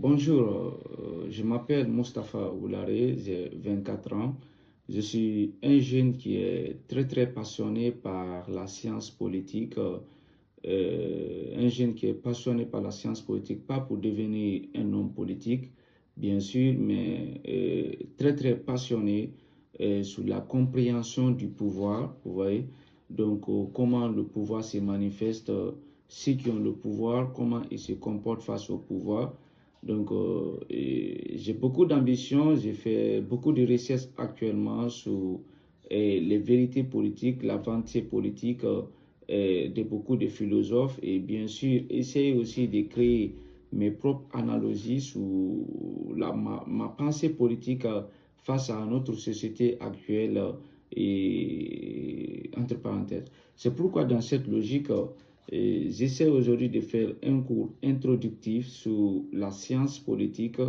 Bonjour, je m'appelle Mustapha Oularé, j'ai 24 ans. Je suis un jeune qui est très passionné par la science politique, un jeune qui est passionné par la science politique, pas pour devenir un homme politique, bien sûr, mais très passionné sur la compréhension du pouvoir, vous voyez. Donc, comment le pouvoir se manifeste, ceux qui ont le pouvoir, comment ils se comportent face au pouvoir. Donc, j'ai beaucoup d'ambition, j'ai fait beaucoup de recherches actuellement sur les vérités politiques, la pensée politique de beaucoup de philosophes et bien sûr, essayer aussi de créer mes propres analogies sur ma pensée politique face à notre société actuelle et entre parenthèses. C'est pourquoi dans cette logique, j'essaie aujourd'hui de faire un cours introductif sur la science politique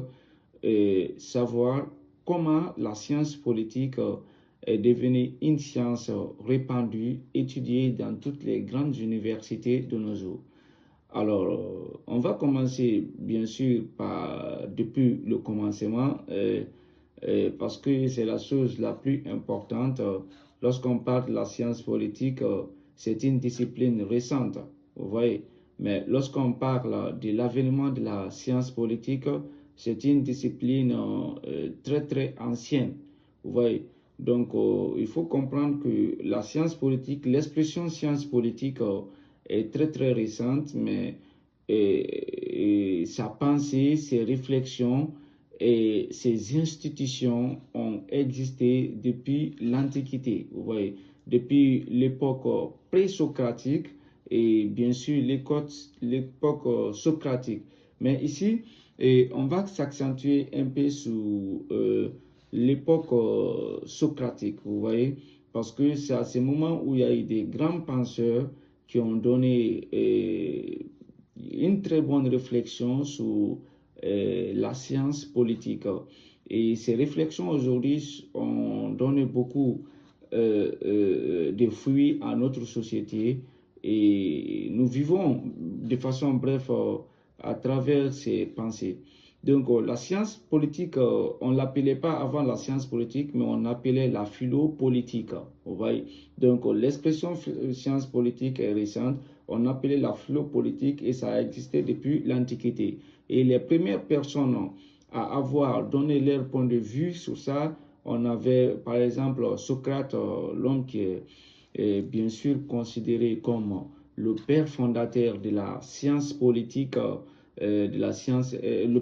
et savoir comment la science politique est devenue une science répandue, étudiée dans toutes les grandes universités de nos jours. Alors, on va commencer bien sûr depuis le commencement parce que c'est la chose la plus importante. Lorsqu'on parle de la science politique, c'est une discipline récente, vous voyez. Mais lorsqu'on parle de l'avènement de la science politique, c'est une discipline très ancienne, vous voyez. Donc, il faut comprendre que la science politique, l'expression science politique est très récente, mais sa pensée, ses réflexions et ces institutions ont existé depuis l'Antiquité, vous voyez, depuis l'époque pré-socratique et bien sûr l'époque socratique. Mais ici, on va s'accentuer un peu sur l'époque socratique, vous voyez, parce que c'est à ce moment où il y a eu des grands penseurs qui ont donné une très bonne réflexion sur la science politique. Et ces réflexions aujourd'hui ont donné beaucoup de fruits à notre société et nous vivons de façon bref à travers ces pensées. Donc la science politique, on ne l'appelait pas avant la science politique, mais on appelait la philo-politique. Vous voyez. Donc l'expression science politique est récente, on appelait la philo-politique et ça a existé depuis l'Antiquité. Et les premières personnes à avoir donné leur point de vue sur ça, on avait par exemple Socrate, l'homme qui est bien sûr considéré comme le père fondateur de la science politique, de la science, le